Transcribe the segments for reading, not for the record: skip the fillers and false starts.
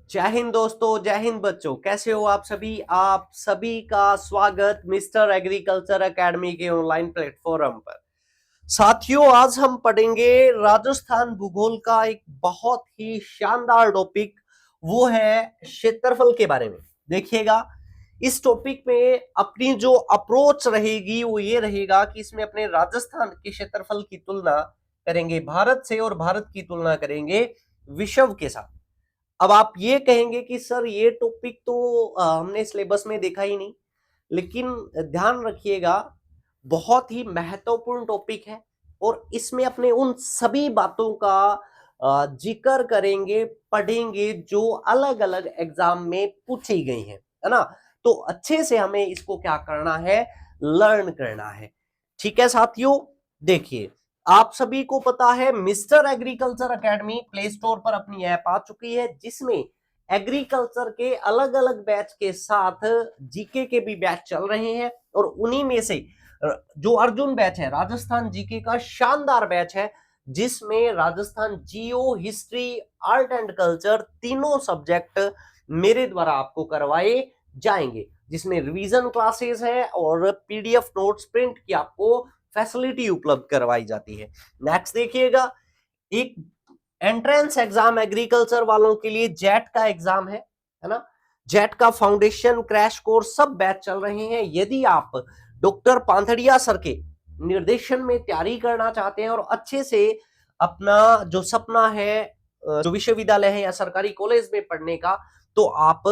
जय हिंद दोस्तों, जय हिंद बच्चों। कैसे हो आप सभी का स्वागत मिस्टर एग्रीकल्चर एकेडमी के ऑनलाइन प्लेटफॉर्म पर। साथियों, आज हम पढ़ेंगे राजस्थान भूगोल का एक बहुत ही शानदार टॉपिक, वो है क्षेत्रफल के बारे में। देखिएगा, इस टॉपिक में अपनी जो अप्रोच रहेगी वो ये रहेगा कि इसमें अपने राजस्थान के क्षेत्रफल की तुलना करेंगे भारत से और भारत की तुलना करेंगे विश्व के साथ। अब आप ये कहेंगे कि सर ये टॉपिक तो हमने सिलेबस में देखा ही नहीं, लेकिन ध्यान रखिएगा, बहुत ही महत्वपूर्ण टॉपिक है और इसमें अपने उन सभी बातों का जिक्र करेंगे, पढ़ेंगे जो अलग अलग एग्जाम में पूछी गई है ना। तो अच्छे से हमें इसको क्या करना है, लर्न करना है। ठीक है साथियों, देखिए, आप सभी को पता है mister agriculture academy play store पर अपनी ऐप आ चुकी है, जिसमें एग्रीकल्चर के अलग अलग बैच के साथ जीके के भी बैच चल रहे हैं। और उन्हीं में से जो अर्जुन बैच है, राजस्थान जीके का शानदार बैच है, जिसमें राजस्थान जियो, हिस्ट्री, आर्ट एंड कल्चर तीनों सब्जेक्ट मेरे द्वारा आपको करवाए जाएंगे, जिसमें रिवीजन क्लासेस है और पीडीएफ नोट्स प्रिंट की आपको फैसिलिटी उपलब्ध करवाई जाती है। नेक्स्ट देखिएगा, एक एंट्रेंस एग्जाम एग्रीकल्चर वालों के लिए जेट का एग्जाम है ना। जेट का फाउंडेशन, क्रैश कोर्स सब बैच चल रहे हैं। यदि आप डॉक्टर पांथड़िया सर के निर्देशन में तैयारी करना चाहते हैं और अच्छे से अपना जो सपना है, जो विश्वविद्यालय है या सरकारी कॉलेज में पढ़ने का, तो आप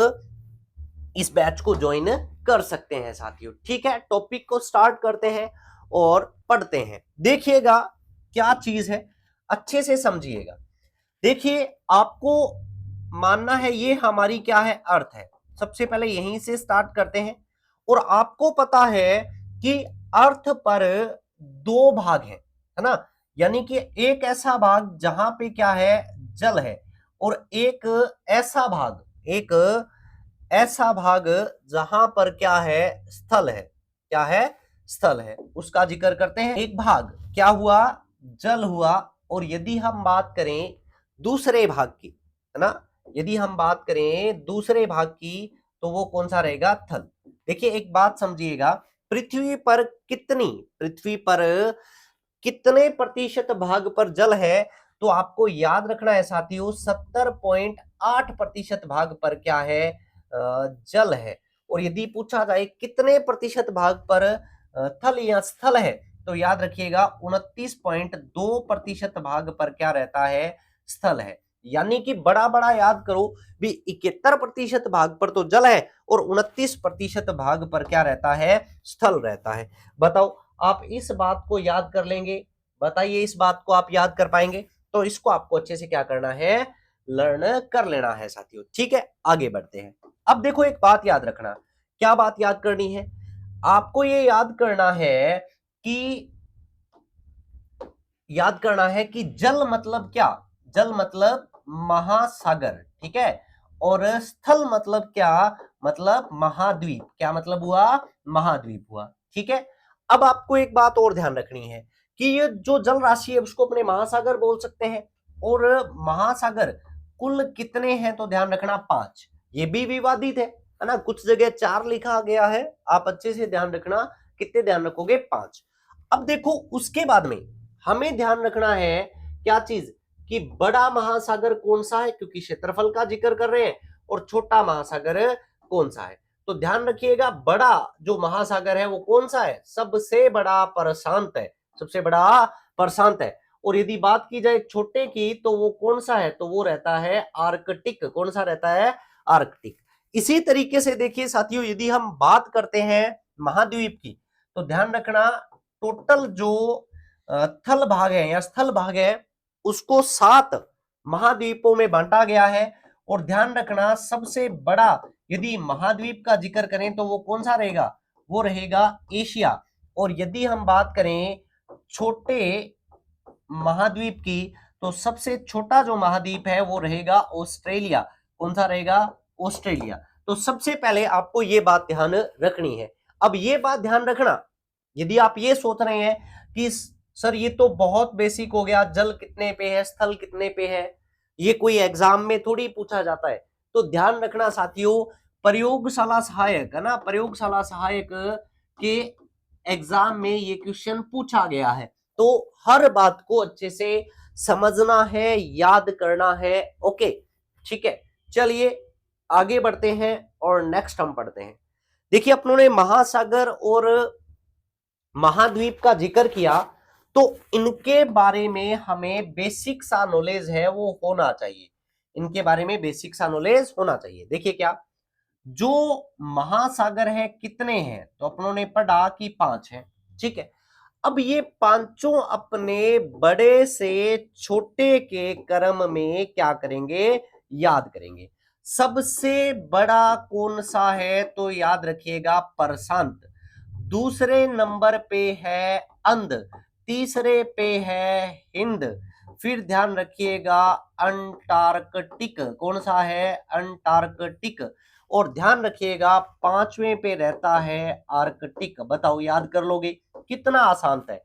इस बैच को ज्वाइन कर सकते हैं साथियों। ठीक है, टॉपिक को स्टार्ट करते हैं और पढ़ते हैं। देखिएगा क्या चीज है, अच्छे से समझिएगा। देखिए, आपको मानना है ये हमारी क्या है, अर्थ है। सबसे पहले यहीं से स्टार्ट करते हैं। और आपको पता है कि अर्थ पर दो भाग है ना। यानी कि एक ऐसा भाग जहां पे क्या है, जल है, और एक ऐसा भाग जहां पर क्या है, स्थल है। क्या है, स्थल है। उसका जिक्र करते हैं। एक भाग क्या हुआ, जल हुआ। और यदि हम बात करें दूसरे भाग की, है ना, यदि हम बात करें दूसरे भाग की, तो वो कौन सा रहेगा, थल। देखिए, एक बात समझिएगा, पृथ्वी पर कितने प्रतिशत भाग पर जल है, तो आपको याद रखना है साथियों, 70.8% भाग पर क्या है, जल है। और यदि पूछा जाए कितने प्रतिशत भाग पर थल या स्थल है, तो याद रखिएगा 29.2% भाग पर क्या रहता है, स्थल है। यानी कि बड़ा बड़ा याद करो भी, 71% भाग पर तो जल है और 29% भाग पर क्या रहता है, स्थल रहता है। बताओ, आप इस बात को याद कर लेंगे? बताइए, इस बात को आप याद कर पाएंगे? तो इसको आपको अच्छे से क्या करना है, लर्न कर लेना है साथियों। ठीक है, आगे बढ़ते हैं। अब देखो, एक बात याद रखना। क्या बात याद करनी है? आपको ये याद करना है कि जल मतलब क्या? जल मतलब महासागर, ठीक है। और स्थल मतलब क्या? मतलब महाद्वीप। क्या मतलब हुआ? महाद्वीप हुआ। ठीक है। अब आपको एक बात और ध्यान रखनी है कि ये जो जल राशि है उसको अपने महासागर बोल सकते हैं। और महासागर कुल कितने हैं, तो ध्यान रखना 5। ये भी विवादित है ना, कुछ जगह 4 लिखा गया है। आप अच्छे से ध्यान रखना, कितने ध्यान रखोगे, 5। अब देखो, उसके बाद में हमें ध्यान रखना है क्या चीज, कि बड़ा महासागर कौन सा है, क्योंकि क्षेत्रफल का जिक्र कर रहे हैं। और छोटा महासागर कौन सा है, तो ध्यान रखिएगा, बड़ा जो महासागर है वो कौन सा है, सबसे बड़ा प्रशांत है। सबसे बड़ा प्रशांत है। और यदि बात की जाए छोटे की, तो वो कौन सा है, तो वो रहता है आर्कटिक। कौन सा रहता है, आर्कटिक। इसी तरीके से देखिए साथियों, यदि हम बात करते हैं महाद्वीप की, तो ध्यान रखना, टोटल जो थल भाग है या स्थल भाग है, उसको 7 महाद्वीपों में बांटा गया है। और ध्यान रखना, सबसे बड़ा यदि महाद्वीप का जिक्र करें तो वो कौन सा रहेगा, वो रहेगा एशिया। और यदि हम बात करें छोटे महाद्वीप की, तो सबसे छोटा जो महाद्वीप है वो रहेगा ऑस्ट्रेलिया। कौन सा रहेगा, ऑस्ट्रेलिया। तो सबसे पहले आपको ये बात ध्यान रखनी है। अब ये बात ध्यान रखना, यदि आप ये सोच रहे हैं कि सर ये तो बहुत बेसिक हो गया, जल कितने पे है, स्थल कितने पे है, ये कोई एग्जाम में थोड़ी पूछा जाता है। तो ध्यान रखना साथियों, प्रयोगशाला सहायक है ना, प्रयोगशाला सहायक के एग्जाम में ये क्वेश्चन पूछा गया है, तो हर बात को अच्छे से समझना है, याद करना है। ओके, ठीक है, चलिए आगे बढ़ते हैं और नेक्स्ट हम पढ़ते हैं। देखिए अपनों ने महासागर और महाद्वीप का जिक्र किया, तो इनके बारे में हमें बेसिक सा नॉलेज है वो होना चाहिए, इनके बारे में बेसिक सा नॉलेज होना चाहिए। देखिए क्या, जो महासागर है कितने हैं, तो अपनों ने पढ़ा कि 5 हैं, ठीक है। अब ये पांचों अपने बड़े से छोटे के क्रम में क्या करेंगे, याद करेंगे। सबसे बड़ा कौन सा है, तो याद रखिएगा प्रशांत, दूसरे नंबर पे है अंध, तीसरे पे है हिंद, फिर ध्यान रखिएगा अंटार्कटिक, कौन सा है, अंटार्कटिक, और ध्यान रखिएगा पांचवें पे रहता है आर्कटिक। बताओ याद कर लोगे, कितना आसान है,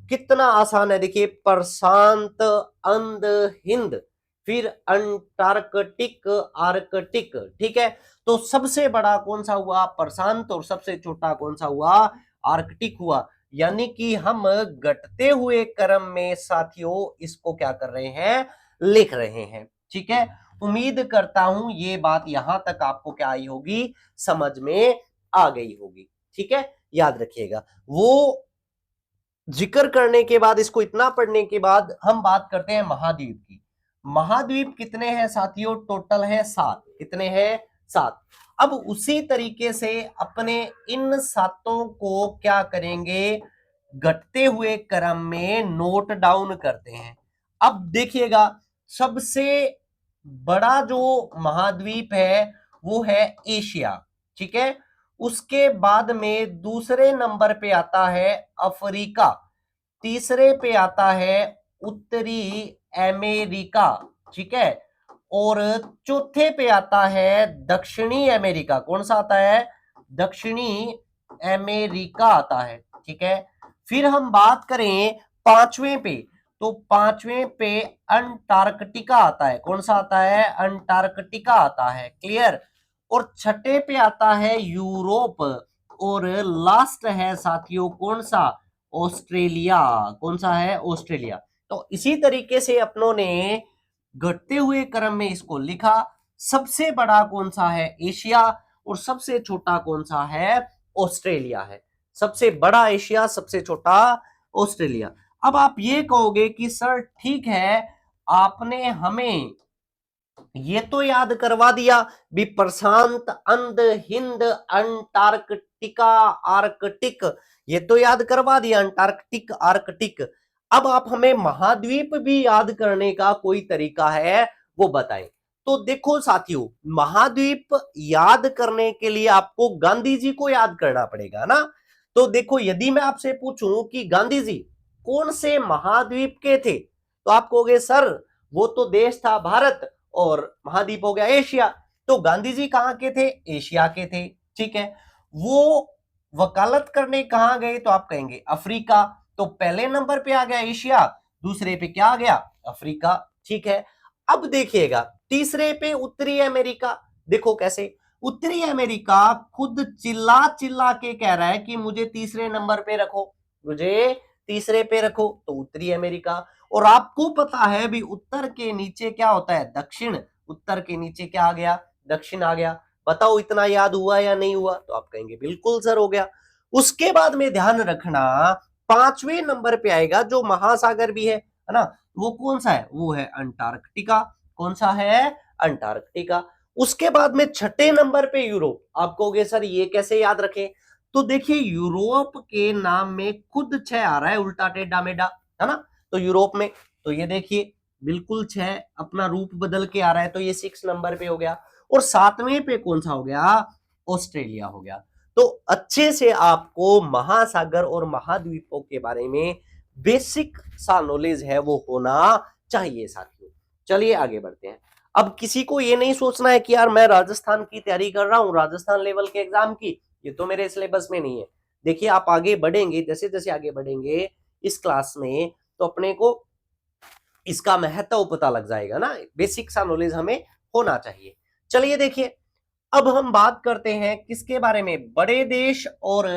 कितना आसान है। देखिए प्रशांत, अंध, हिंद, फिर अंटार्कटिक, आर्कटिक, ठीक है। तो सबसे बड़ा कौन सा हुआ, प्रशांत, और सबसे छोटा कौन सा हुआ, आर्कटिक हुआ। यानी कि हम घटते हुए क्रम में साथियों इसको क्या कर रहे हैं, लिख रहे हैं, ठीक है। उम्मीद करता हूं ये बात यहां तक आपको क्या आई होगी, समझ में आ गई होगी, ठीक है। याद रखिएगा, वो जिक्र करने के बाद, इसको इतना पढ़ने के बाद हम बात करते हैं महाद्वीप की। महाद्वीप कितने हैं साथियों, टोटल है 7, कितने हैं, 7। अब उसी तरीके से अपने इन सातों को क्या करेंगे, घटते हुए क्रम में नोट डाउन करते हैं। अब देखिएगा, सबसे बड़ा जो महाद्वीप है वो है एशिया, ठीक है। उसके बाद में दूसरे नंबर पे आता है अफ्रीका, तीसरे पे आता है उत्तरी अमेरिका, ठीक है, और चौथे पे आता है दक्षिणी अमेरिका। कौन सा आता है, दक्षिणी अमेरिका आता है, ठीक है। फिर हम बात करें पांचवें पे, तो पांचवें पे अंटार्कटिका आता है। कौन सा आता है, अंटार्कटिका आता है, क्लियर। और छठे पे आता है यूरोप, और लास्ट है साथियों कौन सा, ऑस्ट्रेलिया। कौन सा है, ऑस्ट्रेलिया। तो इसी तरीके से अपनों ने घटते हुए क्रम में इसको लिखा। सबसे बड़ा कौन सा है, एशिया, और सबसे छोटा कौन सा है, ऑस्ट्रेलिया है। सबसे बड़ा एशिया, सबसे छोटा ऑस्ट्रेलिया। अब आप ये कहोगे कि सर ठीक है, आपने हमें ये तो याद करवा दिया भी, प्रशांत, अंध, हिंद, अंटार्कटिका, आर्कटिक, ये तो याद करवा दिया, अंटार्कटिक, आर्कटिक। अब आप हमें महाद्वीप भी याद करने का कोई तरीका है वो बताएं। तो देखो साथियों, महाद्वीप याद करने के लिए आपको गांधी जी को याद करना पड़ेगा ना। तो देखो, यदि मैं आपसे पूछूं कि गांधी जी कौन से महाद्वीप के थे, तो आप कहोगे सर वो तो देश था भारत, और महाद्वीप हो गया एशिया। तो गांधी जी कहां के थे, एशिया के थे, ठीक है। वो वकालत करने कहां गए, तो आप कहेंगे अफ्रीका। तो पहले नंबर पे आ गया एशिया, दूसरे पे क्या आ गया, अफ्रीका, ठीक है। अब देखिएगा तीसरे पे उत्तरी अमेरिका। देखो कैसे, उत्तरी अमेरिका खुद चिल्ला चिल्ला के कह रहा है कि मुझे तीसरे नंबर पे रखो, मुझे तीसरे पे रखो, तो उत्तरी अमेरिका। और आपको पता है भी उत्तर के नीचे क्या होता है, दक्षिण, उत्तर के नीचे क्या आ गया, दक्षिण आ गया। बताओ इतना याद हुआ या नहीं हुआ, तो आप कहेंगे बिल्कुल सर हो गया। उसके बाद में ध्यान रखना, पांचवें नंबर पे आएगा जो महासागर भी है ना, वो कौन सा है, वो है अंटार्कटिका। कौन सा है, अंटार्कटिका। उसके बाद में छठे नंबर पे यूरोप। आप कहोगे सर ये कैसे याद रखें, तो देखिए यूरोप के नाम में खुद 6 आ रहा है, उल्टा टेढ़ा मेढ़ा, है ना। तो यूरोप में, तो ये देखिए बिल्कुल 6 अपना रूप बदल के आ रहा है, तो ये 6 नंबर पे हो गया। और 7वें पे कौन सा हो गया, ऑस्ट्रेलिया हो गया। तो अच्छे से आपको महासागर और महाद्वीपों के बारे में बेसिक सा नॉलेज है वो होना चाहिए साथियों। चलिए आगे बढ़ते हैं। अब किसी को ये नहीं सोचना है कि यार मैं राजस्थान की तैयारी कर रहा हूं, राजस्थान लेवल के एग्जाम की, ये तो मेरे सिलेबस में नहीं है। देखिए आप आगे बढ़ेंगे, जैसे जैसे आगे बढ़ेंगे इस क्लास में, तो अपने को इसका महत्व पता लग जाएगा ना, बेसिक सा नॉलेज हमें होना चाहिए। चलिए देखिए, अब हम बात करते हैं किसके बारे में, बड़े देश और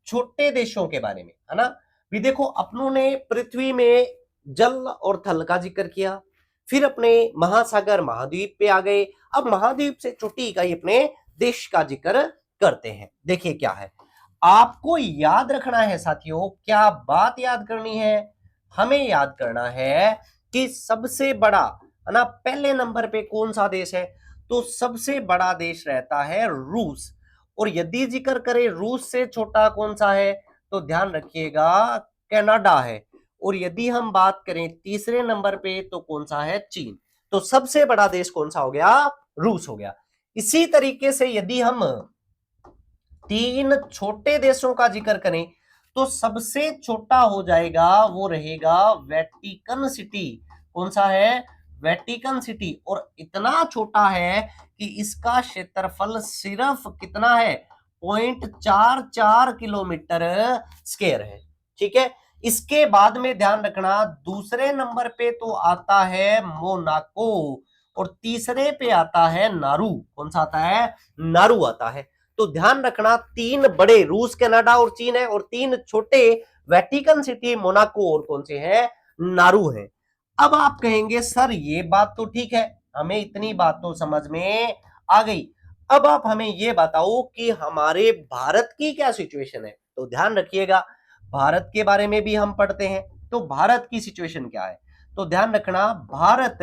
छोटे देशों के बारे में, है ना। भी देखो, अपनों ने पृथ्वी में जल और थल का जिक्र किया, फिर अपने महासागर महाद्वीप पे आ गए, अब महाद्वीप से छोटी इकाई अपने देश का जिक्र करते हैं। देखिए क्या है, आपको याद रखना है साथियों, क्या बात याद करनी है, हमें याद करना है कि सबसे बड़ा, है ना, पहले नंबर पे कौन सा देश है, तो सबसे बड़ा देश रहता है रूस। और यदि जिक्र करें रूस से छोटा कौन सा है, तो ध्यान रखिएगा कनाडा है। और यदि हम बात करें तीसरे नंबर पे, तो कौन सा है, चीन। तो सबसे बड़ा देश कौन सा हो गया, रूस हो गया। इसी तरीके से यदि हम तीन छोटे देशों का जिक्र करें, तो सबसे छोटा हो जाएगा, वो रहेगा वेटिकन सिटी। कौन सा है, वेटिकन सिटी। और इतना छोटा है कि इसका क्षेत्रफल सिर्फ कितना है, 0.44 किलोमीटर स्क्वायर है। ठीक है, इसके बाद में ध्यान रखना, दूसरे नंबर पे तो आता है मोनाको, और तीसरे पे आता है नारू। कौन सा आता है, नारू आता है। तो ध्यान रखना, तीन बड़े रूस, कनाडा और चीन है, और तीन छोटे वेटिकन सिटी, मोनाको और कौन से हैं, नारू है। अब आप कहेंगे सर ये बात तो ठीक है, हमें इतनी बात तो समझ में आ गई, अब आप हमें ये बताओ कि हमारे भारत की क्या सिचुएशन है। तो ध्यान रखिएगा, भारत के बारे में भी हम पढ़ते हैं, तो भारत की सिचुएशन क्या है, तो ध्यान रखना, भारत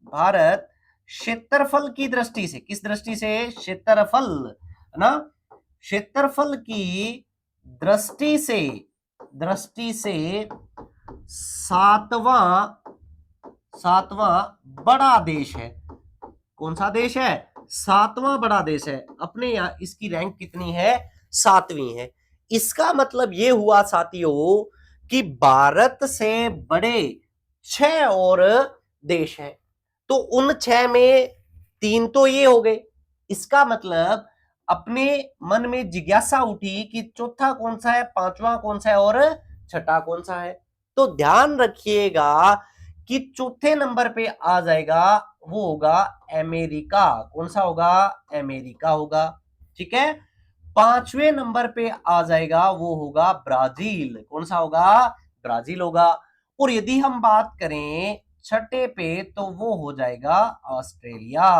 भारत क्षेत्रफल की दृष्टि से, किस दृष्टि से, क्षेत्रफल, है ना, क्षेत्रफल की दृष्टि से सातवां सातवां बड़ा देश है। कौन सा देश है, सातवां बड़ा देश है। अपने यहां इसकी रैंक कितनी है, सातवीं है। इसका मतलब यह हुआ साथियों कि भारत से बड़े 6 और देश हैं, तो उन 6 में 3 तो ये हो गए। इसका मतलब अपने मन में जिज्ञासा उठी कि चौथा कौन सा है, पांचवा कौन सा है और छठा कौन सा है। तो ध्यान रखिएगा कि चौथे नंबर पे आ जाएगा, वो होगा अमेरिका। कौन सा होगा, अमेरिका होगा। ठीक है, पांचवें नंबर पे आ जाएगा, वो होगा ब्राजील। कौन सा होगा, ब्राजील होगा। और यदि हम बात करें छठे पे, तो वो हो जाएगा ऑस्ट्रेलिया।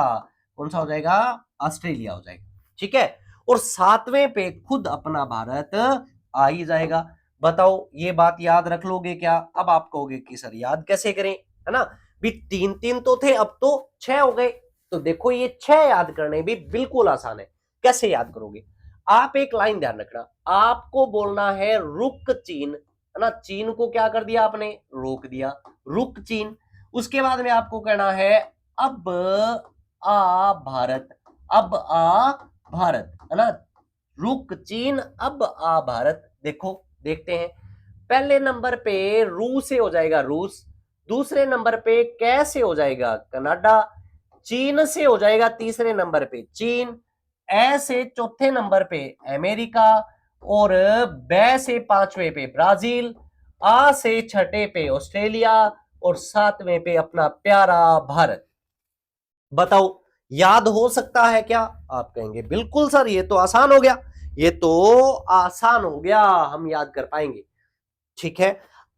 कौन सा हो जाएगा, ऑस्ट्रेलिया हो जाएगा। ठीक है, और सातवें पे खुद अपना भारत आ ही जाएगा। बताओ ये बात याद रख लोगे क्या। अब आप कहोगे कि सर याद कैसे करें, है ना, भी 3 तो थे, अब तो 6 हो गए। तो देखो ये 6 याद करने भी बिल्कुल आसान है। कैसे याद करोगे, आप एक लाइन ध्यान रखना, आपको बोलना है रुक चीन, है ना, चीन को क्या कर दिया आपने, रोक दिया, रुक चीन। उसके बाद में आपको कहना है अब आ भारत, अब आ भारत, है ना, रुक चीन अब आ भारत। देखो देखते हैं, पहले नंबर पे रू से हो जाएगा रूस, दूसरे नंबर पे कै से हो जाएगा कनाडा, चीन से हो जाएगा तीसरे नंबर पे चीन, ए से चौथे नंबर पे अमेरिका, और बै से पांचवें पे ब्राजील, आ से छठे पे ऑस्ट्रेलिया, और सातवें पे अपना प्यारा भारत। बताओ याद हो सकता है क्या, आप कहेंगे बिल्कुल सर ये तो आसान हो गया, ये तो आसान हो गया, हम याद कर पाएंगे। ठीक है,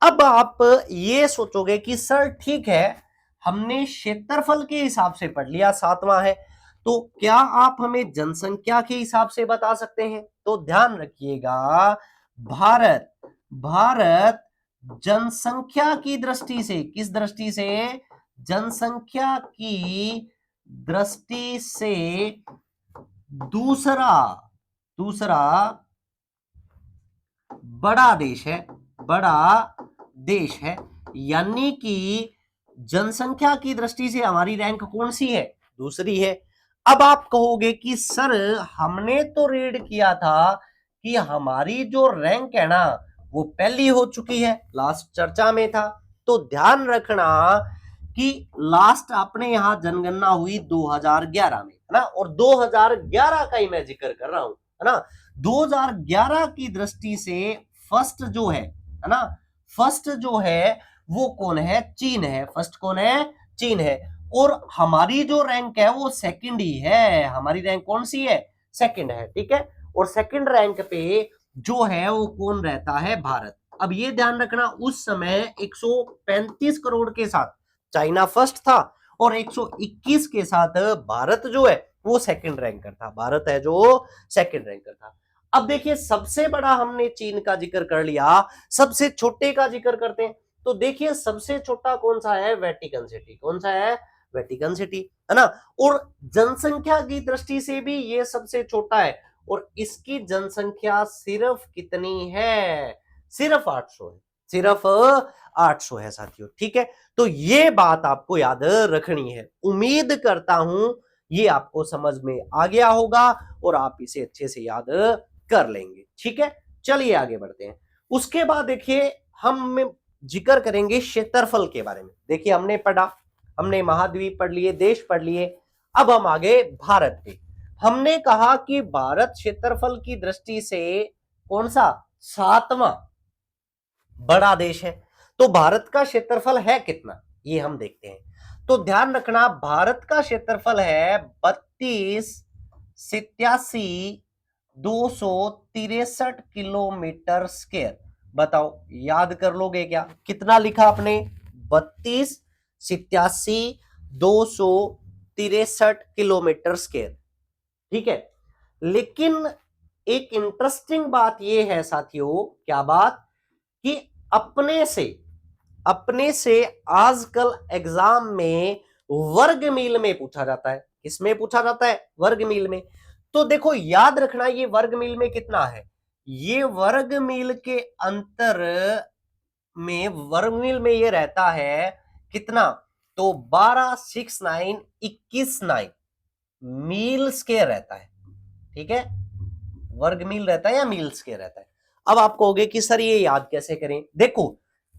अब आप ये सोचोगे कि सर ठीक है, हमने क्षेत्रफल के हिसाब से पढ़ लिया, सातवां है, तो क्या आप हमें जनसंख्या के हिसाब से बता सकते हैं। तो ध्यान रखिएगा, भारत भारत जनसंख्या की दृष्टि से, किस दृष्टि से, जनसंख्या की दृष्टि से दूसरा दूसरा बड़ा देश है, बड़ा देश है। यानी कि जनसंख्या की दृष्टि से हमारी रैंक कौन सी है, दूसरी है। अब आप कहोगे कि सर हमने तो रीड किया था कि हमारी जो रैंक है ना वो पहली हो चुकी है, लास्ट चर्चा में था। तो ध्यान रखना कि लास्ट अपने यहां जनगणना हुई 2011 में, है ना, और 2011 का ही मैं जिक्र कर रहा हूं, है ना। 2011 की दृष्टि से फर्स्ट जो है ना, फर्स्ट जो है वो कौन है, चीन है। फर्स्ट कौन है, चीन है। और हमारी जो रैंक है वो सेकंड ही है, हमारी रैंक कौन सी है, सेकंड है, ठीक है। और सेकंड रैंक पे जो है वो कौन रहता है, भारत। अब ये ध्यान रखना उस समय 135 करोड़ के साथ चाइना फर्स्ट था और 121 के साथ भारत जो है वो सेकंड रैंकर था, भारत है जो सेकंड रैंकर था। अब देखिए सबसे बड़ा हमने चीन का जिक्र कर लिया, सबसे छोटे का जिक्र करते हैं। तो देखिए सबसे छोटा कौन सा है, वेटिकन सिटी, कौन सा है, वेटिकन सिटी, है ना। और जनसंख्या की दृष्टि से भी ये सबसे छोटा है और इसकी जनसंख्या सिर्फ कितनी है, सिर्फ 800 है, सिर्फ 800 है साथियों, ठीक है। तो ये बात आपको याद रखनी है। उम्मीद करता हूं ये आपको समझ में आ गया होगा और आप इसे अच्छे से याद कर लेंगे, ठीक है। चलिए आगे बढ़ते हैं। उसके बाद देखिए हम जिक्र करेंगे क्षेत्रफल के बारे में। देखिए हमने पढ़ा, हमने महाद्वीप पढ़ लिए, देश पढ़ लिए, अब हम आगे भारत पे। हमने कहा कि भारत क्षेत्रफल की दृष्टि से कौन सा, 7वां बड़ा देश है। तो भारत का क्षेत्रफल है कितना, ये हम देखते हैं। तो ध्यान रखना भारत का क्षेत्रफल है 32,87,263 किलोमीटर स्क्वायर। बताओ याद कर लोगे क्या, कितना लिखा आपने, 32,87,263 किलोमीटर स्क्वायर, ठीक है। लेकिन एक इंटरेस्टिंग बात यह है साथियों, क्या बात, कि अपने से आजकल एग्जाम में वर्ग मील में पूछा जाता है। किसमें पूछा जाता है, वर्ग मील में। तो देखो याद रखना ये वर्ग मील में कितना है, ये वर्ग मील के अंतर में वर्ग मील में ये रहता है कितना, तो 12,69,21,9 मील स्क्वायर रहता है, ठीक है। वर्ग मील रहता है या मील स्क्वायर रहता है। अब आप कहोगे कि सर ये याद कैसे करें, देखो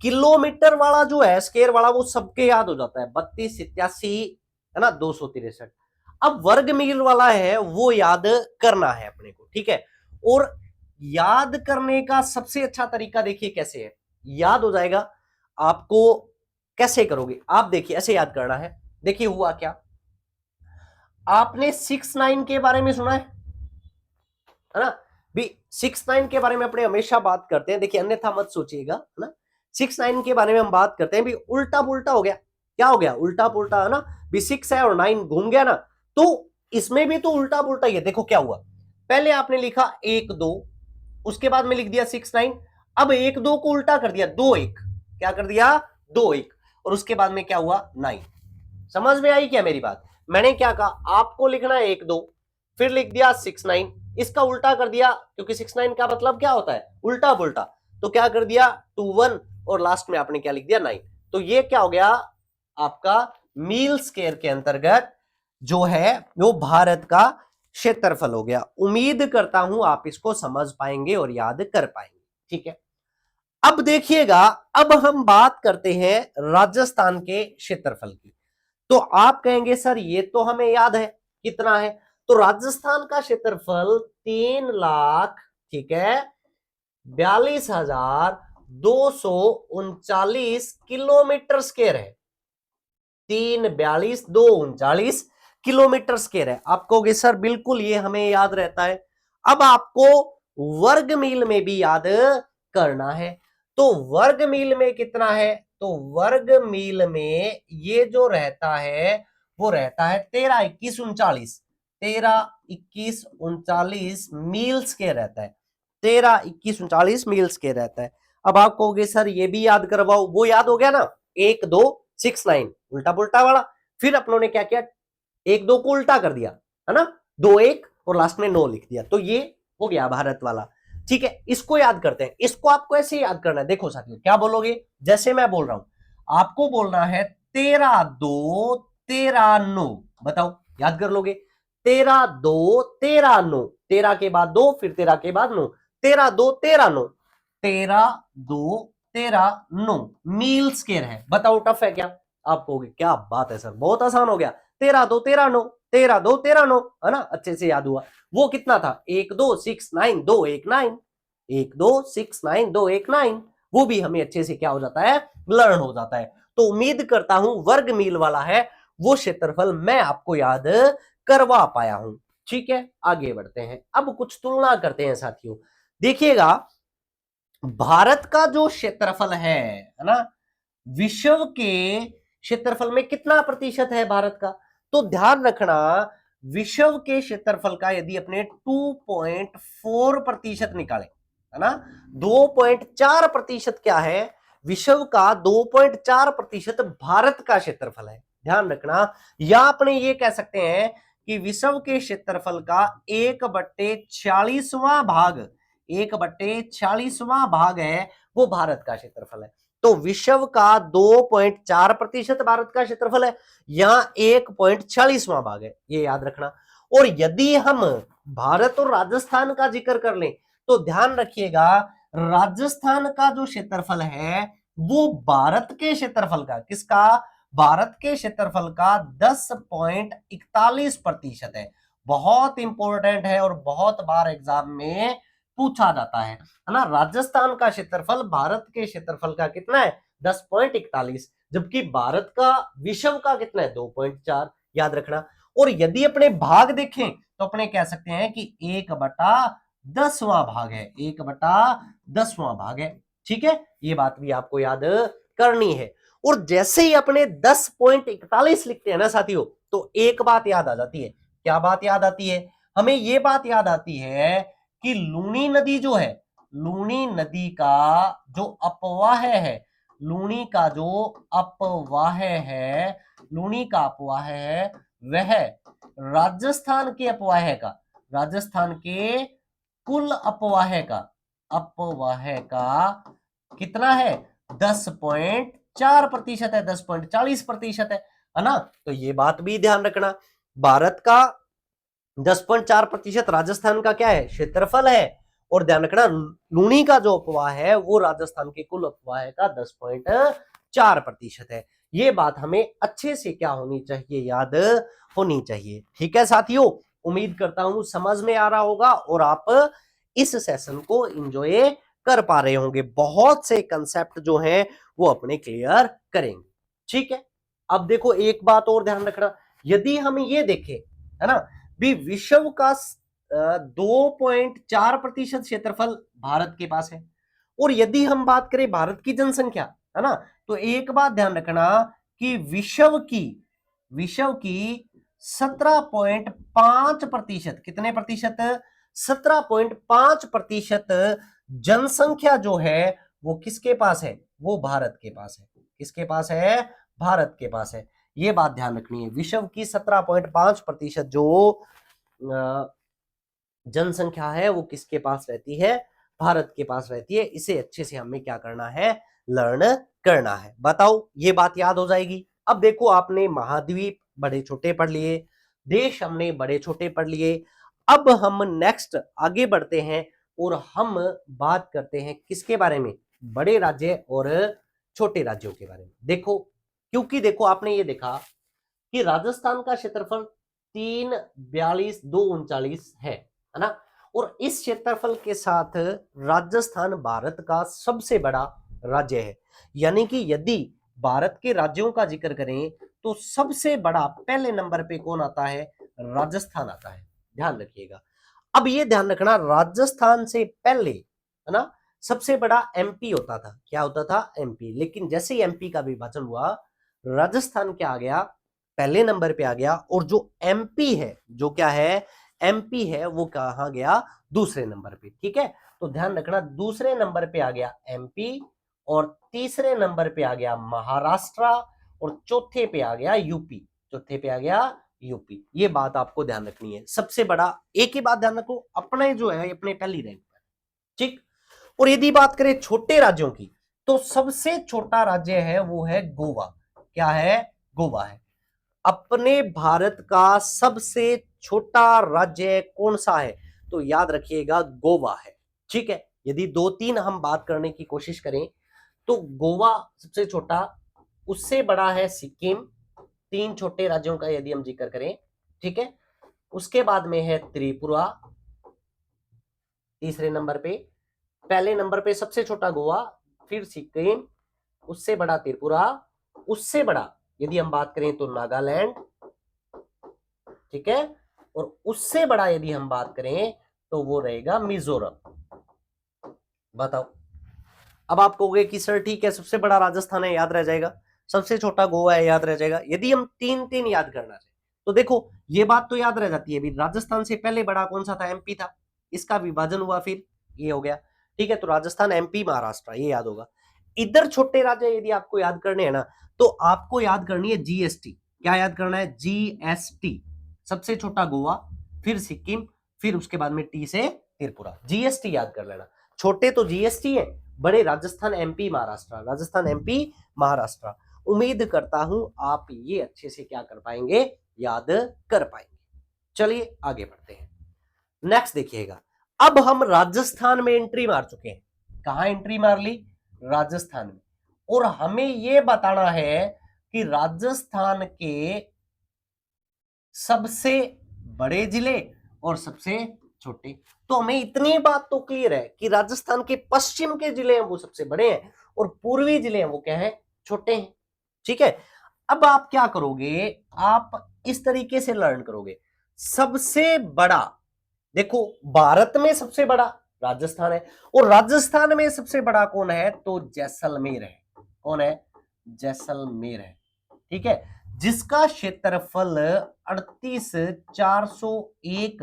किलोमीटर वाला जो है स्क्वायर वाला वो सबके याद हो जाता है, 32,87 है ना 263। अब वर्ग मील वाला है वो याद करना है अपने को, ठीक है। और याद करने का सबसे अच्छा तरीका देखिए कैसे है, याद हो जाएगा आपको। कैसे करोगे आप, देखिए ऐसे याद करना है। देखिए हुआ क्या, आपने 6-9 के बारे में सुना है ना, भी 6-9 के बारे में अपने हमेशा बात करते हैं, देखिए अन्यथा मत सोचिएगा, है ना। 6-9 के बारे में हम बात करते हैं, भी उल्टा पुल्टा हो गया, क्या हो गया, उल्टा पुल्टा, है ना। भी 6 है और 9 घूम गया ना, तो इसमें भी तो उल्टा पुल्टा ही है। देखो क्या हुआ, पहले आपने लिखा 1-2, उसके बाद में लिख दिया 6-9, अब 1-2 को उल्टा कर दिया 2-1, क्या कर दिया 2-1, और उसके बाद में क्या हुआ 9। समझ में आई क्या मेरी बात, मैंने क्या कहा, आपको लिखना है 1-2, फिर लिख दिया 6-9, इसका उल्टा कर दिया, क्योंकि 6-9 का मतलब क्या होता है, उल्टा पुल्टा, तो क्या कर दिया 2-1, और लास्ट में आपने क्या लिख दिया 9। तो ये क्या हो गया आपका मील स्क्वायर के अंतर्गत जो है वो भारत का क्षेत्रफल हो गया। उम्मीद करता हूं आप इसको समझ पाएंगे और याद कर पाएंगे, ठीक है। अब देखिएगा, अब हम बात करते हैं राजस्थान के क्षेत्रफल की। तो आप कहेंगे सर ये तो हमें याद है कितना है, तो राजस्थान का क्षेत्रफल 3,00,000, ठीक है, 42,239 किलोमीटर स्क्वायर है। 342,239 किलोमीटर स्क्वायर है। आप कहोगे सर बिल्कुल ये हमें याद रहता है। अब आपको वर्ग मील में भी याद करना है। तो वर्ग मील में कितना है, तो वर्ग मील में ये जो रहता है वो रहता है 13,21,39, 13,21,39 मील स्क्वायर रहता है, 13,21,39 मील स्क्वायर रहता है। अब आप कहोगे सर ये भी याद करवाओ, वो याद हो गया ना, 1-2-6-9 उल्टा पुल्टा वाला। फिर अपनों ने क्या किया, 1-2 को उल्टा कर दिया, है ना, 2-1 और लास्ट में 9 लिख दिया, तो ये हो गया भारत वाला, ठीक है। इसको याद करते हैं, इसको आपको ऐसे याद करना है। देखो साथियों क्या बोलोगे, जैसे मैं बोल रहा हूं आपको बोलना है 13-2-13-9, बताओ याद कर लोगे, 13-2-13-9, 13 के बाद 2 फिर 13 के बाद 9, 13-2-13-9, 13-2-13-9 मील स्क्वायर है। बताओ टफ है क्या, आप कहोगे क्या बात है सर बहुत आसान हो गया, 13-2-13-9, 13-2-13-9, है ना, अच्छे से याद हुआ। वो कितना था, 1-2-6-9-2-1-9, 1-2-6-9-2-1-9, वो भी हमें अच्छे से क्या हो जाता है, लर्न हो जाता है। तो उम्मीद करता हूं वर्ग मील वाला है वो क्षेत्रफल मैं आपको याद करवा पाया हूं। ठीक है, आगे बढ़ते हैं, अब कुछ तुलना करते हैं साथियों। देखिएगा, भारत का जो क्षेत्रफल है ना, विश्व के क्षेत्रफल में कितना प्रतिशत है भारत का? तो ध्यान रखना, विश्व के क्षेत्रफल का यदि अपने 2.4% निकालें, है ना, 2.4% क्या है? विश्व का 2.4% भारत का क्षेत्रफल है। ध्यान रखना, या अपने ये कह सकते हैं कि विश्व के क्षेत्रफल का 1/46वां भाग, 1/46वां भाग है, वो भारत का क्षेत्रफल है। तो विश्व का 2.4% भारत का क्षेत्रफल है, या 1/46वां भाग है, ये याद रखना। और यदि हम भारत और राजस्थान का जिक्र कर लें, तो ध्यान रखिएगा, राजस्थान का जो क्षेत्रफल है वो भारत के क्षेत्रफल का, किसका? भारत के क्षेत्रफल का 10.41% है। बहुत इंपॉर्टेंट है और बहुत बार एग्जाम में पूछा जाता है ना। राजस्थान का क्षेत्रफल भारत के क्षेत्रफल का कितना है? 10.41, जबकि भारत का विश्व का कितना है? 2.4, याद रखना। और यदि अपने भाग देखें तो अपने कह सकते हैं कि 1/10वां भाग है, 1/10वां भाग है। ठीक है, ये बात भी आपको याद करनी है। और जैसे ही अपने 10.41 लिखते हैं ना साथियों, तो एक बात याद आ जाती है। क्या बात याद आती है? हमें ये बात याद आती है कि लूनी नदी जो है, लूनी नदी का जो अपवाह है, लूनी का जो अपवाह है, लूनी का अपवाह है, वह राजस्थान के अपवाह का, राजस्थान के कुल अपवाह का कितना है? 10.4% है, 10.40% है ना। तो ये बात भी ध्यान रखना, भारत का 10.4%, राजस्थान का क्या है? क्षेत्रफल है। और ध्यान रखना, लूनी का जो अपवाह है वो राजस्थान के कुल अपवाह का 10.4% है। ये बात हमें अच्छे से क्या होनी चाहिए? याद होनी चाहिए। ठीक है साथियों, उम्मीद करता हूं समझ में आ रहा होगा और आप इस सेशन को एंजॉय कर पा रहे होंगे। बहुत से कंसेप्ट जो हैं वो अपने क्लियर करेंगे। ठीक है, अब देखो एक बात और ध्यान रखना, यदि हम ये देखें, है ना, भी विश्व का 2.4% क्षेत्रफल भारत के पास है, और यदि हम बात करें भारत की जनसंख्या, है ना, तो एक बात ध्यान रखना कि विश्व की 17.5%, कितने प्रतिशत? 17.5% जनसंख्या जो है वो किसके पास है? वो भारत के पास है। किसके पास है? भारत के पास है। ये बात ध्यान रखनी है, विश्व की 17.5% जो जनसंख्या है वो किसके पास रहती है? भारत के पास रहती है। इसे अच्छे से हमें क्या करना है? लर्न करना है। बताओ, ये बात याद हो जाएगी। अब देखो, आपने महाद्वीप बड़े छोटे पढ़ लिए, देश हमने बड़े छोटे पढ़ लिए। अब हम नेक्स्ट आगे बढ़ते हैं और हम बात करते हैं किसके बारे में? बड़े राज्य और छोटे राज्यों के बारे में। देखो, क्योंकि देखो आपने ये देखा कि राजस्थान का क्षेत्रफल 342 है ना, और इस क्षेत्रफल के साथ राजस्थान भारत का सबसे बड़ा राज्य है। यानी कि यदि भारत के राज्यों का जिक्र करें तो सबसे बड़ा पहले नंबर पे कौन आता है? राजस्थान आता है। ध्यान रखिएगा। अब ये ध्यान रखना, राजस्थान से पहले, है ना, सबसे बड़ा एमपी होता था। क्या होता था? एमपी। लेकिन जैसे ही एमपी का विभाजन हुआ, राजस्थान क्या आ गया? पहले नंबर पे आ गया। और जो एमपी है, जो क्या है? एमपी है, वो कहां गया? दूसरे नंबर पे। ठीक है, तो ध्यान रखना, दूसरे नंबर पे आ गया एमपी, और तीसरे नंबर पे आ गया महाराष्ट्र, और चौथे पे आ गया यूपी। चौथे पे आ गया यूपी। ये बात आपको ध्यान रखनी है। सबसे बड़ा, एक ही बात ध्यान रखो, अपने जो है अपने पहली रैंक पर। ठीक। और यदि बात करें छोटे राज्यों की, तो सबसे छोटा राज्य है वो है गोवा। क्या है? गोवा है। अपने भारत का सबसे छोटा राज्य कौन सा है? तो याद रखिएगा, गोवा है। ठीक है, यदि दो तीन हम बात करने की कोशिश करें तो गोवा सबसे छोटा, उससे बड़ा है सिक्किम। तीन छोटे राज्यों का यदि हम जिक्र करें, ठीक है, उसके बाद में है त्रिपुरा तीसरे नंबर पे। पहले नंबर पे सबसे छोटा गोवा, फिर सिक्किम, उससे बड़ा त्रिपुरा, उससे बड़ा यदि हम बात करें तो नागालैंड, ठीक है, और उससे बड़ा यदि हम बात करें तो वो रहेगा मिजोरम। बताओ। अब आप कहोगे कि सर ठीक है, सबसे बड़ा राजस्थान है, याद रह जाएगा, सबसे छोटा गोवा है, याद रह जाएगा। यदि हम तीन तीन याद करना चाहे तो देखो ये बात तो याद रह जाती है, अभी राजस्थान से पहले बड़ा कौन सा था, एमपी था, इसका विभाजन हुआ, फिर ये हो गया, ठीक है। तो राजस्थान, एमपी, महाराष्ट्र, ये याद होगा। इधर छोटे राज्य यदि आपको याद करने हैं ना, तो आपको याद करनी है जीएसटी। क्या याद करना है, जीएसटी। सबसे छोटा गोवा, फिर सिक्किम, फिर उसके बाद में टी से त्रिपुरा, जीएसटी याद कर लेना। छोटे तो जीएसटी है, बड़े राजस्थान, एमपी, महाराष्ट्र, राजस्थान, एमपी, महाराष्ट्र। उम्मीद करता हूं आप ये अच्छे से क्या कर पाएंगे, याद कर पाएंगे। चलिए आगे बढ़ते हैं। नेक्स्ट देखिएगा, अब हम राजस्थान में एंट्री मार चुके हैं। कहां एंट्री मार ली, राजस्थान में। और हमें यह बताना है कि राजस्थान के सबसे बड़े जिले और सबसे छोटे। तो हमें इतनी बात तो क्लियर है कि राजस्थान के पश्चिम के जिले हैं वो सबसे बड़े हैं, और पूर्वी जिले हैं वो क्या है, छोटे हैं, ठीक है। अब आप क्या करोगे, आप इस तरीके से लर्न करोगे। सबसे बड़ा, देखो भारत में सबसे बड़ा राजस्थान है, और राजस्थान में सबसे बड़ा कौन है, तो जैसलमेर है। कौन है, जैसलमेर है, ठीक है, जिसका क्षेत्रफल 38,401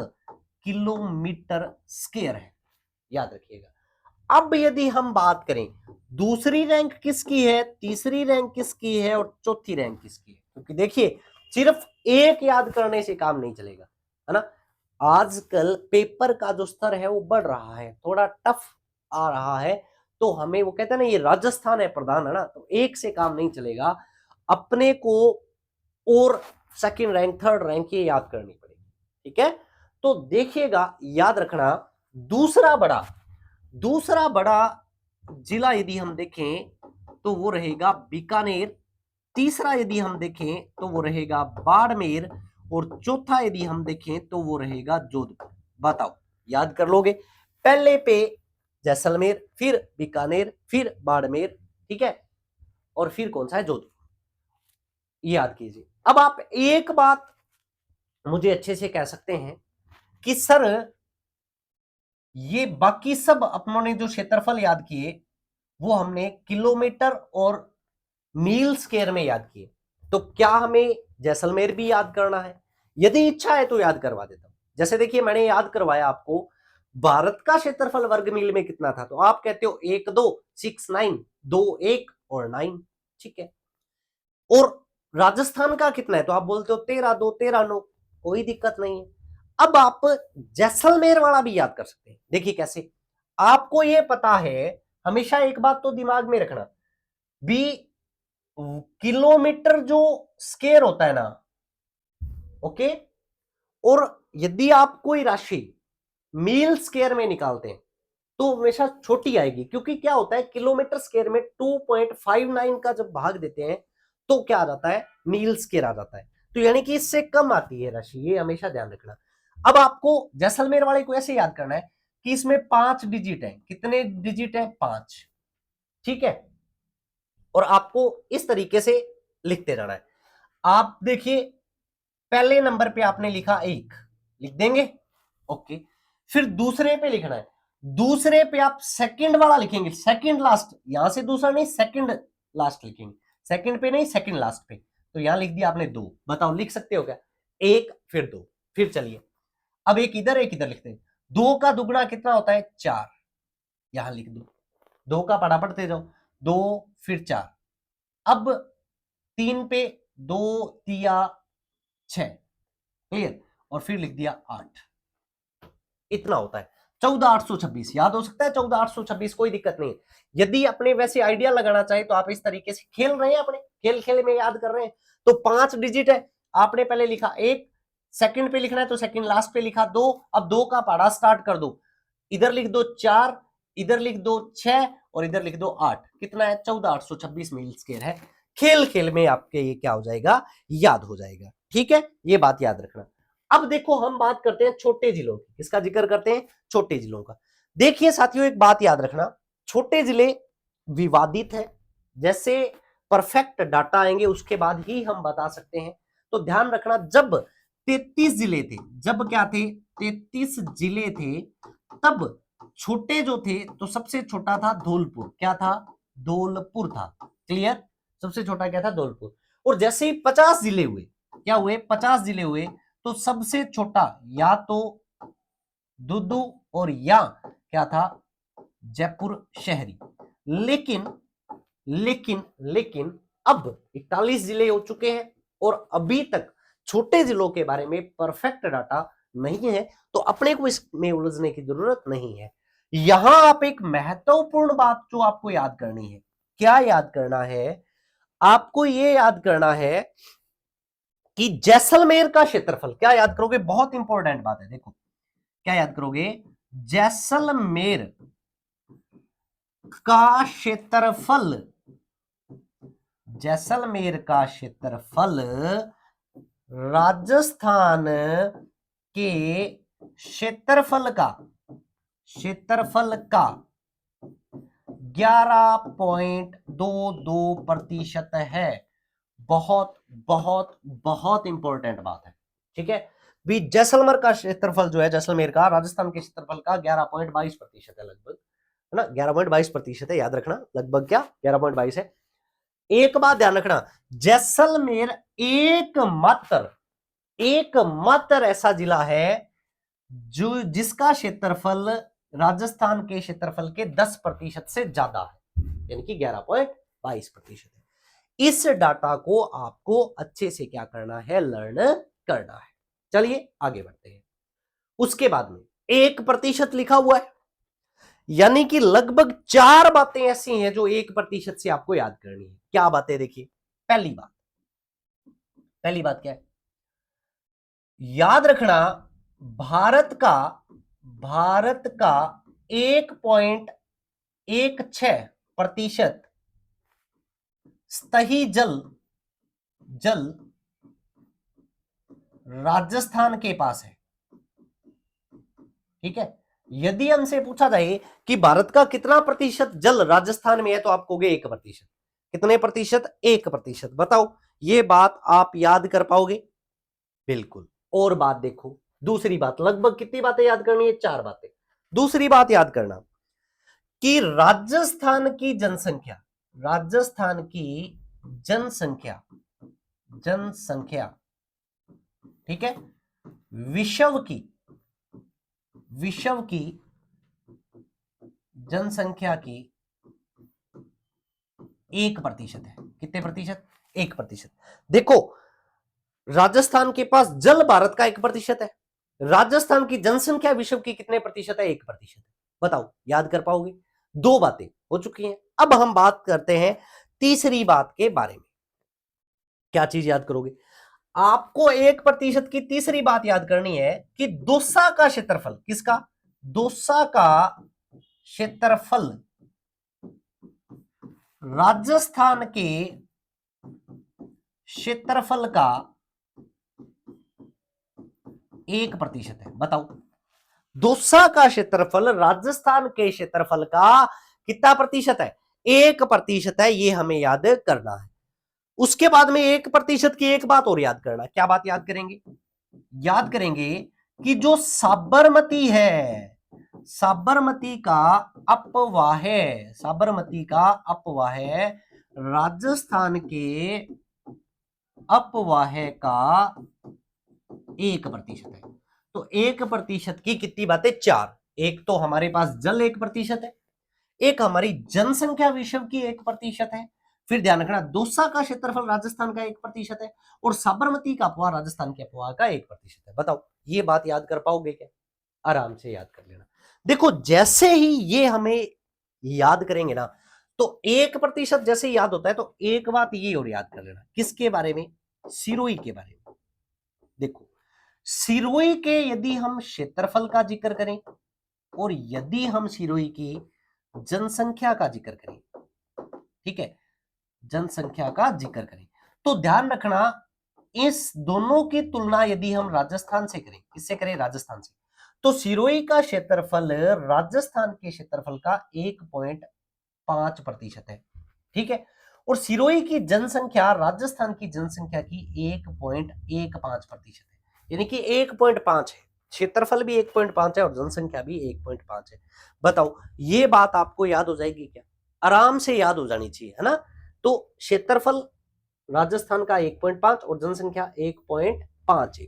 किलोमीटर स्क्वायर है, याद रखिएगा। अब यदि हम बात करें दूसरी रैंक किसकी है, तीसरी रैंक किसकी है, और चौथी रैंक किसकी है, क्योंकि देखिए सिर्फ एक याद करने से काम नहीं चलेगा, है ना। आजकल पेपर का जो स्तर है वो बढ़ रहा है, थोड़ा टफ आ रहा है, तो हमें वो कहते हैं ना, ये राजस्थान है प्रधान, है ना, तो एक से काम नहीं चलेगा, अपने को और सेकंड रैंक, थर्ड रैंक ये याद करनी पड़ेगी, ठीक है। तो देखिएगा, याद रखना, दूसरा बड़ा जिला यदि हम देखें तो वो रहेगा बीकानेर, तीसरा यदि हम देखें तो वो रहेगा बाड़मेर, और चौथा यदि हम देखें तो वो रहेगा जोधपुर। बताओ, याद कर लोगे, पहले पे जैसलमेर, फिर बीकानेर, फिर बाड़मेर, ठीक है, और फिर कौन सा है, जोधपुर, याद कीजिए। अब आप एक बात मुझे अच्छे से कह सकते हैं कि सर ये बाकी सब अपनों ने जो क्षेत्रफल याद किए वो हमने किलोमीटर और मील स्क्वायर में याद किए, तो क्या हमें जैसलमेर भी याद करना है, यदि इच्छा है तो याद करवा देता हूं। जैसे देखिए मैंने याद करवाया आपको, भारत का क्षेत्रफल वर्ग मील में कितना था, तो आप कहते हो 1,2,6,9, 2,1 और 9, ठीक है। और राजस्थान का कितना है, तो आप बोलते हो 13,2, 13,9, कोई दिक्कत नहीं है। अब आप जैसलमेर वाला भी याद कर सकते हैं। देखिए कैसे, आपको यह पता है, हमेशा एक बात तो दिमाग में रखना, भी किलोमीटर जो स्क्वायर होता है ना, ओके, और यदि आप कोई राशि मील स्क्वायर में निकालते हैं तो हमेशा छोटी आएगी, क्योंकि क्या होता है, किलोमीटर स्क्वायर में 2.59 का जब भाग देते हैं तो क्या आ जाता है, मील स्क्वायर आ जाता है, तो यानी कि इससे कम आती है राशि, ये हमेशा ध्यान रखना। अब आपको जैसलमेर वाले को ऐसे याद करना है कि इसमें 5 डिजिट है, कितने डिजिट है, 5, ठीक है, और आपको इस तरीके से लिखते रहना है। आप देखिए पहले नंबर पे आपने लिखा 1, लिख देंगे, ओके, फिर दूसरे पे लिखना है, दूसरे पे आप सेकंड वाला लिखेंगे, सेकंड लास्ट, यहां से दूसरा नहीं, सेकंड लास्ट लिखेंगे, सेकंड पे नहीं, सेकंड लास्ट पे, तो यहां लिख दिया आपने 2। बताओ लिख सकते हो क्या, 1 फिर 2, फिर चलिए अब एक इधर लिखते हैं, 2 का दुगना कितना होता है, 4, यहां लिख दो, 2 का पढ़ा पढ़ते जाओ, 2 फिर 4, अब 3 पे 2 तिया 6, क्लियर, और फिर लिख दिया 8, इतना होता है 14,826, याद हो सकता है 14,826, कोई दिक्कत नहीं है। यदि अपने वैसे आइडिया लगाना चाहे तो आप इस तरीके से खेल रहे हैं, अपने खेल में याद कर रहे हैं, तो 5 डिजिट है, आपने पहले लिखा 1, सेकंड पे लिखना है तो सेकंड लास्ट पे लिखा 2, अब 2 का पढ़ा स्टार्ट कर दो, इधर लिख दो 4, इधर लिख दो 6, और इधर लिख दो 8, कितना है, 14,826 मील स्क्वायर है। खेल में आपके ये क्या हो जाएगा, याद हो जाएगा, ठीक है, ये बात याद रखना। अब देखो हम बात करते हैं छोटे जिलों की, किसका जिक्र करते हैं, छोटे जिलों का। देखिए साथियों एक बात याद रखना, छोटे जिले विवादित है, जैसे परफेक्ट डाटा आएंगे उसके बाद ही हम बता सकते हैं। तो ध्यान रखना, जब 33 जिले थे, जब क्या थे 33 जिले थे, तब छोटे जो थे तो सबसे छोटा था धौलपुर, क्या था धौलपुर था, क्लियर, सबसे छोटा क्या था धौलपुर। और जैसे ही 50 जिले हुए, क्या हुए 50 जिले हुए, तो सबसे छोटा या तो दुदू और या क्या था जयपुर शहरी। लेकिन लेकिन लेकिन अब 41 जिले हो चुके हैं और अभी तक छोटे जिलों के बारे में परफेक्ट डाटा नहीं है, तो अपने को इसमें उलझने की जरूरत नहीं है। यहां आप एक महत्वपूर्ण बात जो आपको याद करनी है, क्या याद करना है, आपको यह याद करना है कि जैसलमेर का क्षेत्रफल, क्या याद करोगे, बहुत इंपॉर्टेंट बात है, देखो क्या याद करोगे, जैसलमेर का क्षेत्रफल, जैसलमेर का क्षेत्रफल राजस्थान के क्षेत्रफल का 11.22% है। बहुत बहुत बहुत इंपॉर्टेंट बात है, ठीक है भी। जैसलमेर का क्षेत्रफल जो है, जैसलमेर का राजस्थान के क्षेत्रफल का 11.22% है लगभग, है ना, 11.22% है, याद रखना लगभग क्या 11.22 है। एक बात ध्यान रखना, जैसलमेर एकमात्र ऐसा जिला है जो जिसका क्षेत्रफल राजस्थान के क्षेत्रफल के 10% से ज्यादा है, यानी कि 11.22% है। इस डाटा को आपको अच्छे से क्या करना है, लर्न करना है। चलिए आगे बढ़ते हैं। उसके बाद में 1% लिखा हुआ है, यानी कि लगभग 4 बातें ऐसी हैं जो 1% से आपको याद करनी है। क्या बातें, देखिए पहली बात क्या है, याद रखना, भारत का 1.16% सतही जल राजस्थान के पास है, ठीक है। यदि हमसे पूछा जाए कि भारत का कितना प्रतिशत जल राजस्थान में है, तो आप कहोगे 1%। कितने प्रतिशत, 1%। बताओ ये बात आप याद कर पाओगे, बिल्कुल। और बात देखो, दूसरी बात, लगभग कितनी बातें याद करनी है, 4 बातें। दूसरी बात याद करना कि राजस्थान की जनसंख्या, ठीक है, विश्व की जनसंख्या की 1% है। कितने प्रतिशत, 1%। देखो राजस्थान के पास जल भारत का 1% है, राजस्थान की जनसंख्या विश्व की कितने प्रतिशत है, 1%। बताओ याद कर पाओगे, 2 बातें हो चुकी हैं। अब हम बात करते हैं तीसरी बात के बारे में। क्या चीज याद करोगे, आपको 1% की तीसरी बात याद करनी है कि दौसा का क्षेत्रफल, किसका, दौसा का क्षेत्रफल राजस्थान के क्षेत्रफल का 1% है। बताओ दौसा का क्षेत्रफल राजस्थान के क्षेत्रफल का कितना प्रतिशत है, 1% है, ये हमें याद करना है। उसके बाद में 1% की एक बात और याद करना, क्या बात याद करेंगे, याद करेंगे कि जो साबरमती है, साबरमती का अपवाह राजस्थान के अपवाह का 1% है। तो 1% की कितनी बातें, 4। एक तो हमारे पास जल 1% है, एक हमारी जनसंख्या विश्व की 1% है, फिर ध्यान रखना दौसा का क्षेत्रफल राजस्थान का 1% है, और साबरमती का अपवाह राजस्थान के अपवाह का 1% है। बताओ ये बात याद कर पाओगे क्या, आराम से याद कर लेना। देखो जैसे ही ये हमें याद करेंगे ना, तो 1% जैसे याद होता है, तो एक बात ये और याद कर लेना, किसके बारे में, सिरोही के बारे में। देखो सिरोही के यदि हम क्षेत्रफल का जिक्र करें और यदि हम सिरोही की जनसंख्या का जिक्र करें, ठीक है, जनसंख्या का जिक्र करें, तो ध्यान रखना इस दोनों की तुलना यदि हम राजस्थान से करें, किससे करें, राजस्थान से, तो सिरोही का क्षेत्रफल राजस्थान के क्षेत्रफल का 1.5% है, ठीक है। और सिरोही की जनसंख्या राजस्थान की जनसंख्या की 1.15% है, यानी कि 1.5 है। क्षेत्रफल भी 1.5 है और जनसंख्या भी 1.5 है। बताओ, ये बात आपको याद हो जाएगी क्या? आराम से याद हो जानी चाहिए, है ना। तो क्षेत्रफल राजस्थान का 1.5 और जनसंख्या 1.51।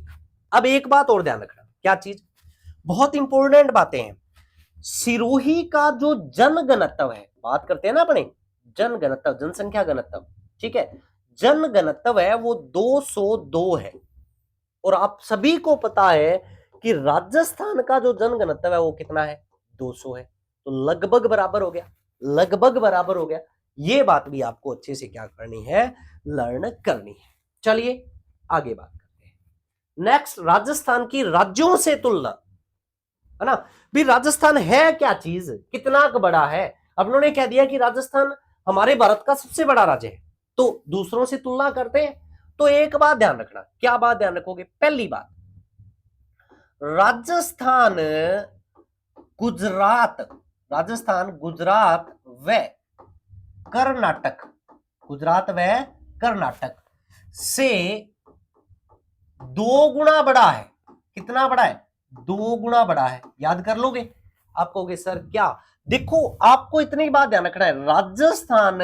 अब एक बात और ध्यान रखना, क्या चीज, बहुत इंपॉर्टेंट बातें हैं। सिरोही का जो जनघनत्व है, बात करते हैं ना अपने जनघनत्व, जनसंख्या घनत्व, ठीक है, जनघनत्व है वो 202 है। और आप सभी को पता है कि राजस्थान का जो जनघनत्व है वो कितना है, 200 है। तो लगभग बराबर हो गया, लगभग बराबर हो गया। ये बात भी आपको अच्छे से क्या करनी है, लर्न करनी है। चलिए आगे बात करते हैं। नेक्स्ट, राजस्थान की राज्यों से तुलना, है ना। भी राजस्थान है क्या चीज, कितना बड़ा है। अब उन्होंने कह दिया कि राजस्थान हमारे भारत का सबसे बड़ा राज्य है, तो दूसरों से तुलना करते हैं। तो एक बात ध्यान रखना, क्या बात ध्यान रखोगे? पहली बात, राजस्थान गुजरात, राजस्थान गुजरात व कर्नाटक, गुजरात व कर्नाटक से 2 गुना बड़ा है। कितना बड़ा है? 2 गुना बड़ा है। याद कर लोगे? आप कहोगे सर क्या? देखो, आपको इतनी बात ध्यान रखना है, राजस्थान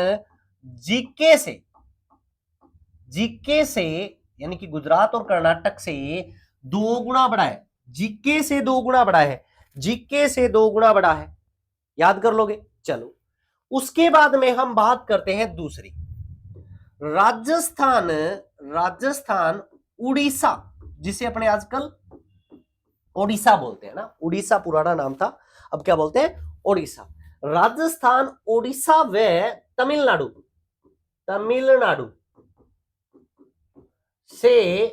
जीके से यानी कि गुजरात और कर्नाटक से 2 गुना बड़ा है। जीके से 2 गुना बड़ा है, जीके से 2 गुना बड़ा है। याद कर लोगे? चलो, उसके बाद में हम बात करते हैं दूसरी, राजस्थान उड़ीसा, जिसे अपने आजकल ओडिशा बोलते हैं ना, उड़ीसा पुराना नाम था, अब क्या बोलते हैं? ओडिशा। राजस्थान ओडिशा व तमिलनाडु से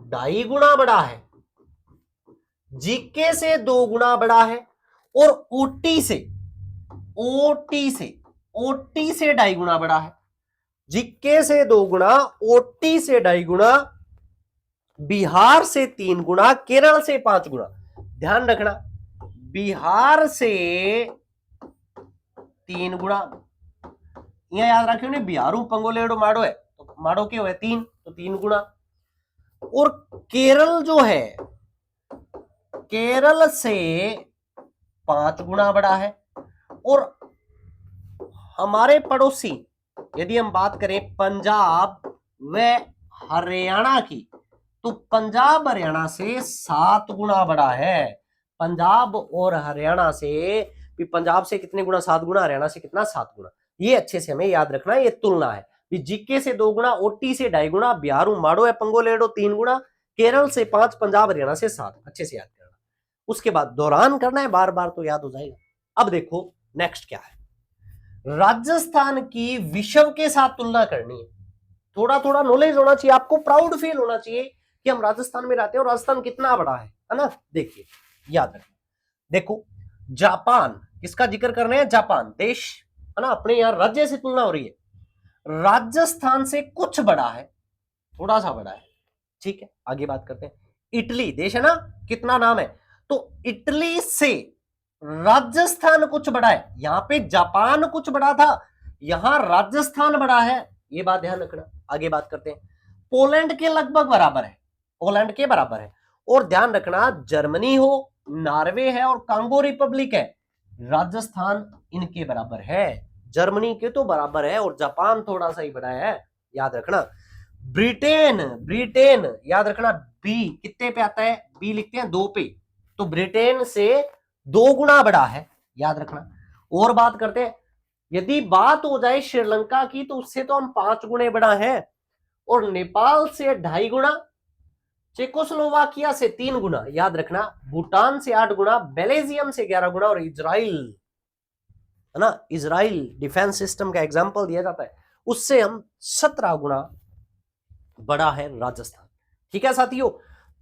2.5 गुना बड़ा है, जीके से 2 गुना बड़ा है, और ओटी से 2.5 गुना बड़ा है। जीके से 2 गुना, ओटी से 2.5 गुना, बिहार से 3 गुना, केरल से 5 गुना। ध्यान रखना, बिहार से 3 गुना, यहां याद रखियो ने, बिहारू पंगोलेडो माड़ो है, तो माड़ो के हुए 3, तो 3 गुना। और केरल जो है, केरल से 5 गुना बड़ा है। और हमारे पड़ोसी, यदि हम बात करें पंजाब व हरियाणा की, तो पंजाब हरियाणा से 7 गुना बड़ा है। पंजाब और हरियाणा से, पंजाब से कितने गुना? 7 गुना, हरियाणा से कितना? 7 गुना। ये अच्छे से हमें याद रखना है, ये तुलना है। जीके से 2 गुना, ओटी से 2.5 गुना, बिहारू माड़ो है पंगोलेडो 3 गुना, केरल से 5, पंजाब हरियाणा से 7। अच्छे से याद करना, उसके बाद दोहरान करना है बार बार, तो याद हो जाएगा। अब देखो नेक्स्ट क्या है, राजस्थान की विश्व के साथ तुलना करनी है। थोड़ा थोड़ा नॉलेज होना चाहिए आपको, प्राउड फील होना चाहिए कि हम राजस्थान में रहते हैं और राजस्थान कितना बड़ा है ना। देखिए, याद रखना, देखो जापान, किसका जिक्र कर रहे हैं? जापान देश, है ना, अपने यहां राज्य से तुलना हो रही है। राजस्थान से कुछ बड़ा है, थोड़ा सा बड़ा है, ठीक है। आगे बात करते हैं, इटली देश है ना, कितना नाम है, तो इटली से राजस्थान कुछ बड़ा है। यहां पे जापान कुछ बड़ा था, यहां राजस्थान बड़ा है, ये बात ध्यान रखना। आगे बात करते हैं, पोलैंड के लगभग बराबर है, पोलैंड के बराबर है। और ध्यान रखना, जर्मनी हो, नॉर्वे है और कांगो रिपब्लिक है, राजस्थान इनके बराबर है। जर्मनी के तो बराबर है और जापान थोड़ा सा ही बड़ा है, याद रखना। ब्रिटेन याद रखना, बी कितने पे आता है? बी लिखते हैं 2 पे, तो ब्रिटेन से 2 गुना बड़ा है, याद रखना। और बात करते हैं, यदि बात हो जाए श्रीलंका की, तो उससे तो हम 5 गुने बड़ा है। और नेपाल से 2.5 गुना, चेकोस्लोवाकिया से 3 गुना, याद रखना। भूटान से 8 गुना, बेल्जियम से 11 गुना, और इजराइल, है ना, इजराइल डिफेंस सिस्टम का एग्जांपल दिया जाता है, उससे हम 17 गुना बड़ा है राजस्थान। ठीक है साथियों,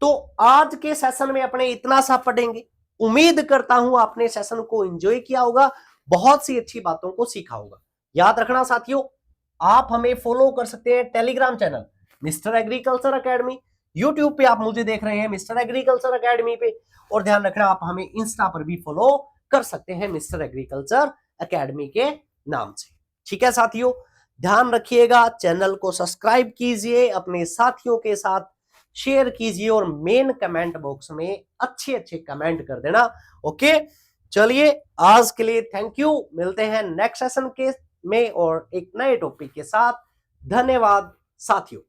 तो आज के सेशन में अपने इतना सा पढ़ेंगे। उम्मीद करता हूं आपने सेशन को एंजॉय किया होगा, बहुत सी अच्छी बातों को सीखा होगा। याद रखना साथियों, आप हमें फॉलो कर सकते हैं Telegram channel mister agriculture academy, YouTube पे आप मुझे देख रहे हैं मिस्टर एग्रीकल्चर एकेडमी पे, और ध्यान रखना आप हमें इंस्टा पर भी फॉलो कर सकते हैं मिस्टर एग्रीकल्चर एकेडमी के नाम से। ठीक है साथियों, ध्यान रखिएगा, चैनल को सब्सक्राइब कीजिए, अपने साथियों के साथ शेयर कीजिए और मेन कमेंट बॉक्स में अच्छे अच्छे कमेंट कर देना। ओके, चलिए आज के लिए थैंक यू, मिलते हैं नेक्स्ट सेशन के में और एक नए टॉपिक के साथ। धन्यवाद साथियों।